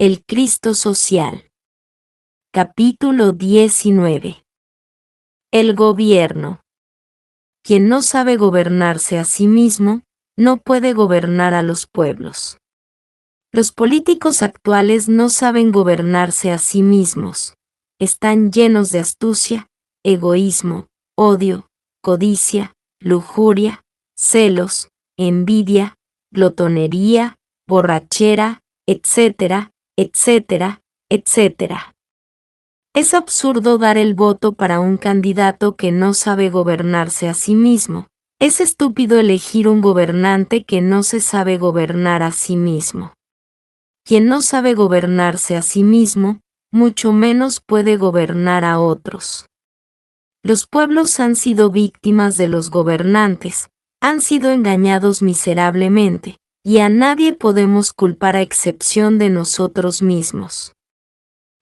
El Cristo social. Capítulo 19. El gobierno. Quien no sabe gobernarse a sí mismo, no puede gobernar a los pueblos. Los políticos actuales no saben gobernarse a sí mismos. Están llenos de astucia, egoísmo, odio, codicia, lujuria, celos, envidia, glotonería, borrachera, etcétera, etcétera, etcétera. Es absurdo dar el voto para un candidato que no sabe gobernarse a sí mismo. Es estúpido elegir un gobernante que no se sabe gobernar a sí mismo. Quien no sabe gobernarse a sí mismo, mucho menos puede gobernar a otros. Los pueblos han sido víctimas de los gobernantes, han sido engañados miserablemente, y a nadie podemos culpar a excepción de nosotros mismos.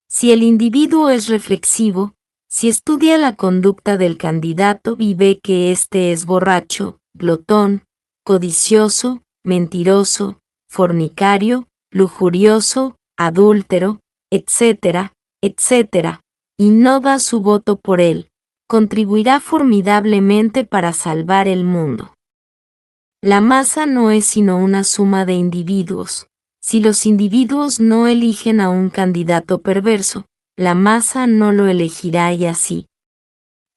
Si el individuo es reflexivo, si estudia la conducta del candidato y ve que éste es borracho, glotón, codicioso, mentiroso, fornicario, lujurioso, adúltero, etcétera, etcétera, y no da su voto por él, contribuirá formidablemente para salvar el mundo. La masa no es sino una suma de individuos. Si los individuos no eligen a un candidato perverso, la masa no lo elegirá y así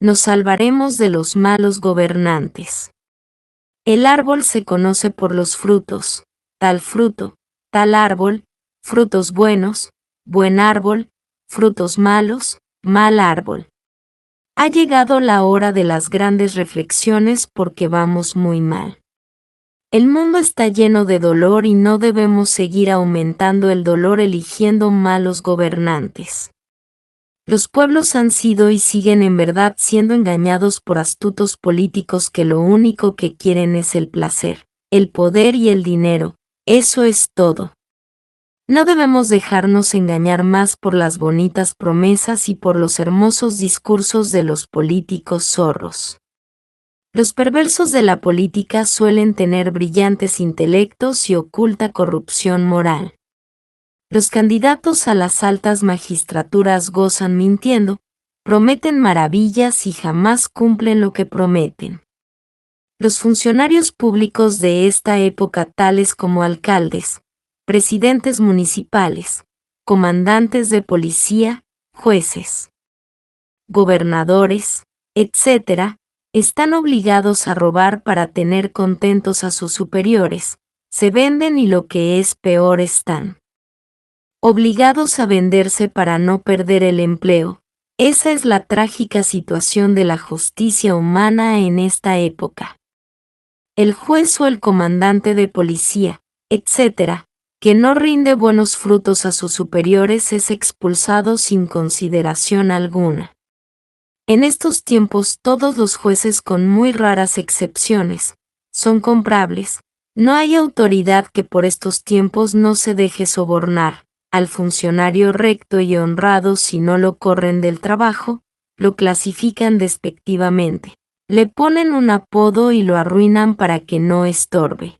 nos salvaremos de los malos gobernantes. El árbol se conoce por los frutos, fruto, tal árbol, frutos buenos, buen árbol, frutos malos, mal árbol. Ha llegado la hora de las grandes reflexiones porque vamos muy mal. El mundo está lleno de dolor y no debemos seguir aumentando el dolor eligiendo malos gobernantes. Los pueblos han sido y siguen en verdad siendo engañados por astutos políticos que lo único que quieren es el placer, el poder y el dinero. Eso es todo. No debemos dejarnos engañar más por las bonitas promesas y por los hermosos discursos de los políticos zorros. Los perversos de la política suelen tener brillantes intelectos y oculta corrupción moral. Los candidatos a las altas magistraturas gozan mintiendo, prometen maravillas y jamás cumplen lo que prometen. Los funcionarios públicos de esta época, tales como alcaldes, presidentes municipales, comandantes de policía, jueces, gobernadores, etc., están obligados a robar para tener contentos a sus superiores, se venden y lo que es peor están obligados a venderse para no perder el empleo. Esa es la trágica situación de la justicia humana en esta época. El juez o el comandante de policía, etc., que no rinde buenos frutos a sus superiores es expulsado sin consideración alguna. En estos tiempos todos los jueces, con muy raras excepciones, son comprables. No hay autoridad que por estos tiempos no se deje sobornar. Al funcionario recto y honrado, si no lo corren del trabajo, lo clasifican despectivamente. Le ponen un apodo y lo arruinan para que no estorbe.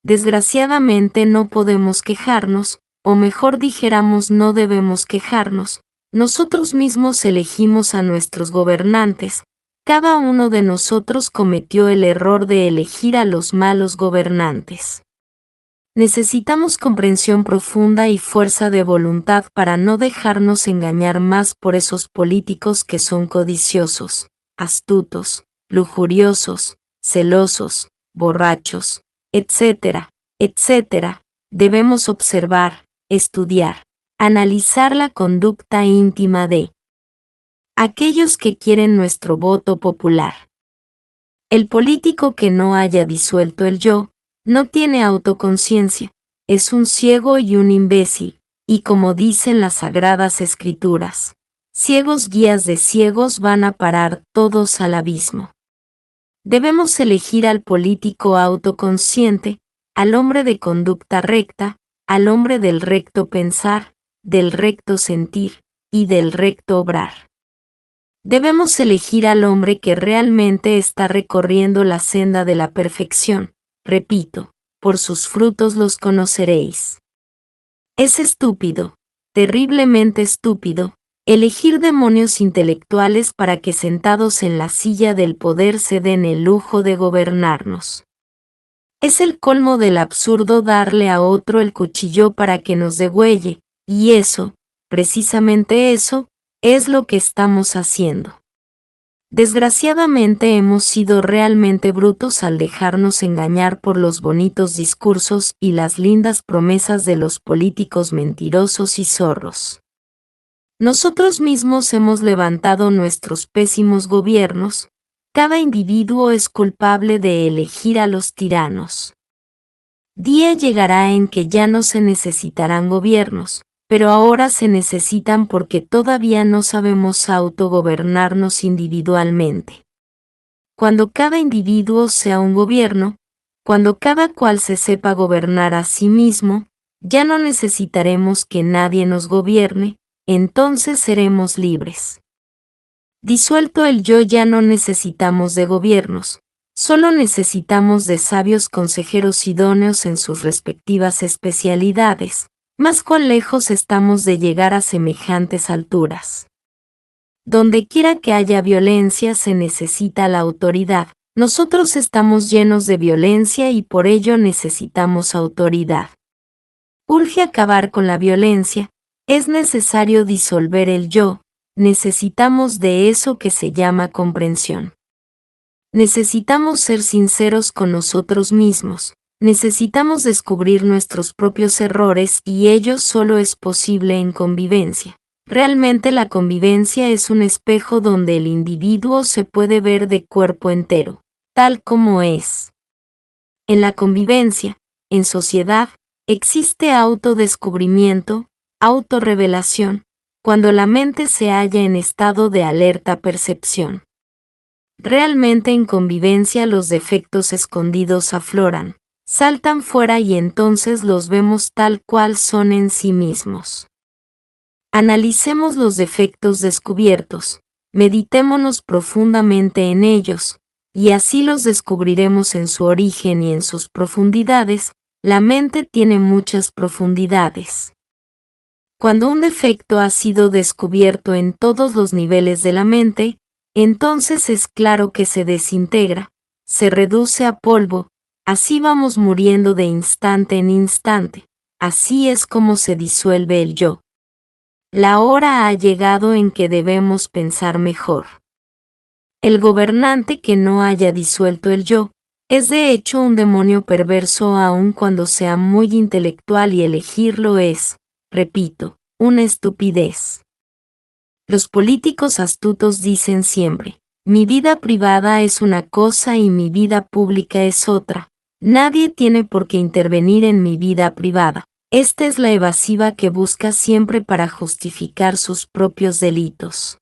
Desgraciadamente no podemos quejarnos, o mejor dijéramos no debemos quejarnos. Nosotros mismos elegimos a nuestros gobernantes. Cada uno de nosotros cometió el error de elegir a los malos gobernantes. Necesitamos comprensión profunda y fuerza de voluntad para no dejarnos engañar más por esos políticos que son codiciosos, astutos, lujuriosos, celosos, borrachos, etcétera, etcétera. Debemos observar, estudiar, analizar la conducta íntima de aquellos que quieren nuestro voto popular. El político que no haya disuelto el yo, no tiene autoconciencia, es un ciego y un imbécil, y como dicen las sagradas escrituras, ciegos guías de ciegos van a parar todos al abismo. Debemos elegir al político autoconsciente, al hombre de conducta recta, al hombre del recto pensar, del recto sentir, y del recto obrar. Debemos elegir al hombre que realmente está recorriendo la senda de la perfección. Repito, por sus frutos los conoceréis. Es estúpido, terriblemente estúpido, elegir demonios intelectuales para que sentados en la silla del poder se den el lujo de gobernarnos. Es el colmo del absurdo darle a otro el cuchillo para que nos degüelle, y eso, precisamente eso, es lo que estamos haciendo. Desgraciadamente hemos sido realmente brutos al dejarnos engañar por los bonitos discursos y las lindas promesas de los políticos mentirosos y zorros. Nosotros mismos hemos levantado nuestros pésimos gobiernos, cada individuo es culpable de elegir a los tiranos. Día llegará en que ya no se necesitarán gobiernos, pero ahora se necesitan porque todavía no sabemos autogobernarnos individualmente. Cuando cada individuo sea un gobierno, cuando cada cual se sepa gobernar a sí mismo, ya no necesitaremos que nadie nos gobierne, entonces seremos libres. Disuelto el yo ya no necesitamos de gobiernos, solo necesitamos de sabios consejeros idóneos en sus respectivas especialidades, mas cuán lejos estamos de llegar a semejantes alturas. Donde quiera que haya violencia se necesita la autoridad. Nosotros estamos llenos de violencia y por ello necesitamos autoridad. Urge acabar con la violencia, es necesario disolver el yo, necesitamos de eso que se llama comprensión. Necesitamos ser sinceros con nosotros mismos, necesitamos descubrir nuestros propios errores y ello solo es posible en convivencia. Realmente la convivencia es un espejo donde el individuo se puede ver de cuerpo entero, tal como es. En la convivencia, en sociedad, existe autodescubrimiento, autorrevelación, cuando la mente se halla en estado de alerta percepción. Realmente en convivencia los defectos escondidos afloran, saltan fuera y entonces los vemos tal cual son en sí mismos. Analicemos los defectos descubiertos, meditémonos profundamente en ellos, y así los descubriremos en su origen y en sus profundidades. La mente tiene muchas profundidades. Cuando un defecto ha sido descubierto en todos los niveles de la mente, entonces es claro que se desintegra, se reduce a polvo, así vamos muriendo de instante en instante, así es como se disuelve el yo. La hora ha llegado en que debemos pensar mejor. El gobernante que no haya disuelto el yo, es de hecho un demonio perverso aun cuando sea muy intelectual y elegirlo es, repito, una estupidez. Los políticos astutos dicen siempre, mi vida privada es una cosa y mi vida pública es otra, nadie tiene por qué intervenir en mi vida privada. Esta es la evasiva que busca siempre para justificar sus propios delitos.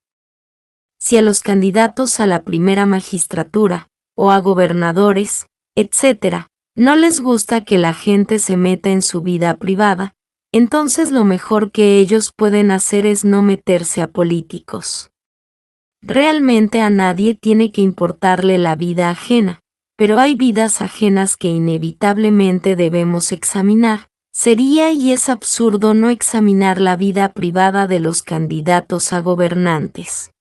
Si a los candidatos a la primera magistratura, o a gobernadores, etc., no les gusta que la gente se meta en su vida privada, entonces lo mejor que ellos pueden hacer es no meterse a políticos. Realmente a nadie tiene que importarle la vida ajena, pero hay vidas ajenas que inevitablemente debemos examinar. Sería y es absurdo no examinar la vida privada de los candidatos a gobernantes.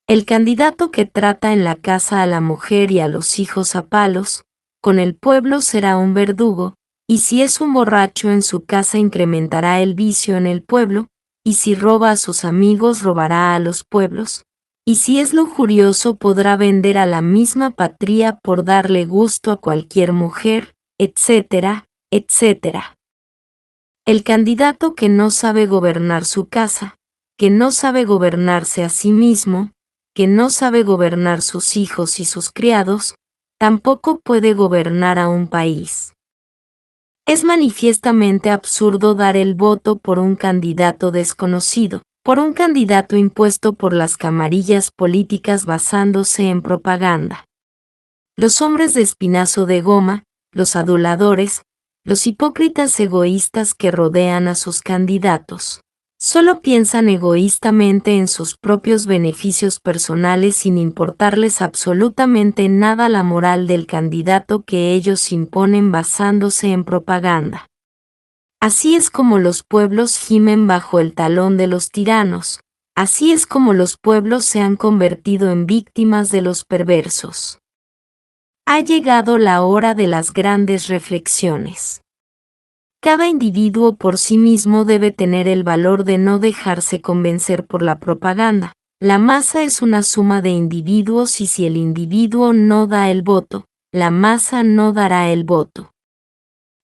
El candidato que trata en la casa a la mujer y a los hijos a palos, con el pueblo será un verdugo, y si es un borracho en su casa incrementará el vicio en el pueblo, y si roba a sus amigos robará a los pueblos, y si es lujurioso podrá vender a la misma patria por darle gusto a cualquier mujer, etcétera, etcétera. El candidato que no sabe gobernar su casa, que no sabe gobernarse a sí mismo, que no sabe gobernar sus hijos y sus criados, tampoco puede gobernar a un país. Es manifiestamente absurdo dar el voto por un candidato desconocido, por un candidato impuesto por las camarillas políticas basándose en propaganda. Los hombres de espinazo de goma, los aduladores, los hipócritas egoístas que rodean a sus candidatos, solo piensan egoístamente en sus propios beneficios personales sin importarles absolutamente nada la moral del candidato que ellos imponen basándose en propaganda. Así es como los pueblos gimen bajo el talón de los tiranos, así es como los pueblos se han convertido en víctimas de los perversos. Ha llegado la hora de las grandes reflexiones. Cada individuo por sí mismo debe tener el valor de no dejarse convencer por la propaganda. La masa es una suma de individuos y si el individuo no da el voto, la masa no dará el voto.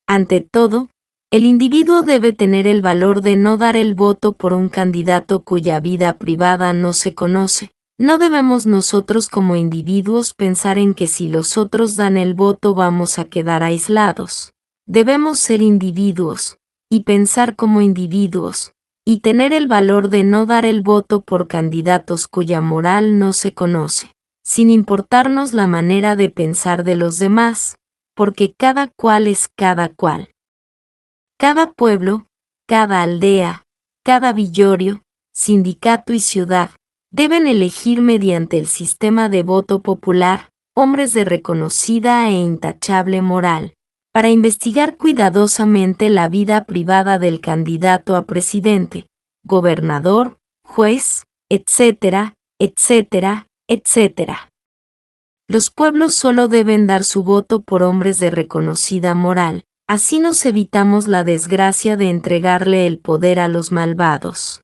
Ante todo, el individuo debe tener el valor de no dar el voto por un candidato cuya vida privada no se conoce. No debemos nosotros como individuos pensar en que si los otros dan el voto vamos a quedar aislados. Debemos ser individuos, y pensar como individuos, y tener el valor de no dar el voto por candidatos cuya moral no se conoce, sin importarnos la manera de pensar de los demás, porque cada cual es cada cual. Cada pueblo, cada aldea, cada villorio, sindicato y ciudad, deben elegir mediante el sistema de voto popular, hombres de reconocida e intachable moral, para investigar cuidadosamente la vida privada del candidato a presidente, gobernador, juez, etcétera, etcétera, etcétera. Los pueblos solo deben dar su voto por hombres de reconocida moral, así nos evitamos la desgracia de entregarle el poder a los malvados.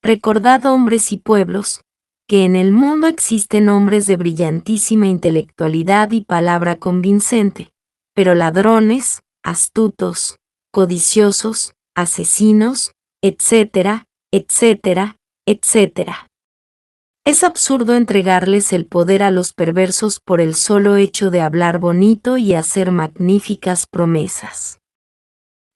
Recordad, hombres y pueblos, que en el mundo existen hombres de brillantísima intelectualidad y palabra convincente, pero ladrones, astutos, codiciosos, asesinos, etcétera, etcétera, etcétera. Es absurdo entregarles el poder a los perversos por el solo hecho de hablar bonito y hacer magníficas promesas.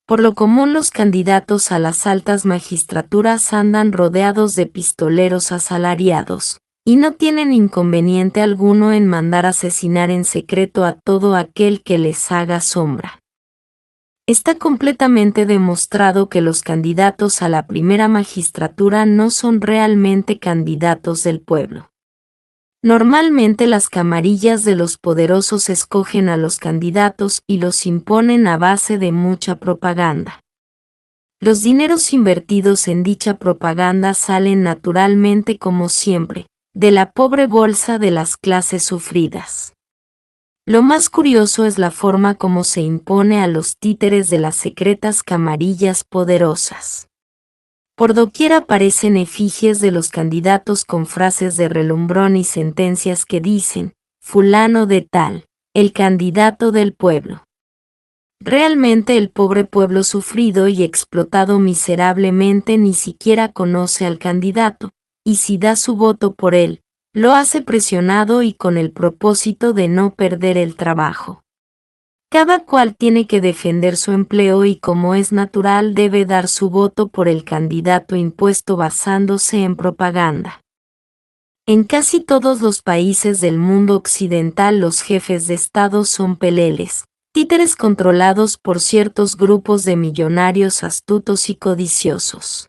Por lo común los candidatos a las altas magistraturas andan rodeados de pistoleros asalariados, y no tienen inconveniente alguno en mandar asesinar en secreto a todo aquel que les haga sombra. Está completamente demostrado que los candidatos a la primera magistratura no son realmente candidatos del pueblo. Normalmente las camarillas de los poderosos escogen a los candidatos y los imponen a base de mucha propaganda. Los dineros invertidos en dicha propaganda salen naturalmente, como siempre, de la pobre bolsa de las clases sufridas. Lo más curioso es la forma como se impone a los títeres de las secretas camarillas poderosas. Por doquier aparecen efigies de los candidatos con frases de relumbrón y sentencias que dicen, fulano de tal, el candidato del pueblo. Realmente el pobre pueblo sufrido y explotado miserablemente ni siquiera conoce al candidato, y si da su voto por él, lo hace presionado y con el propósito de no perder el trabajo. Cada cual tiene que defender su empleo y como es natural debe dar su voto por el candidato impuesto basándose en propaganda. En casi todos los países del mundo occidental los jefes de Estado son peleles, títeres controlados por ciertos grupos de millonarios astutos y codiciosos.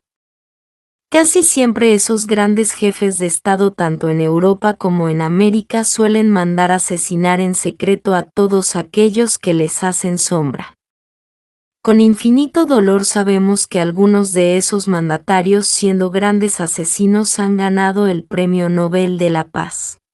Casi siempre esos grandes jefes de Estado tanto en Europa como en América suelen mandar asesinar en secreto a todos aquellos que les hacen sombra. Con infinito dolor sabemos que algunos de esos mandatarios, siendo grandes asesinos, han ganado el Premio Nobel de la Paz.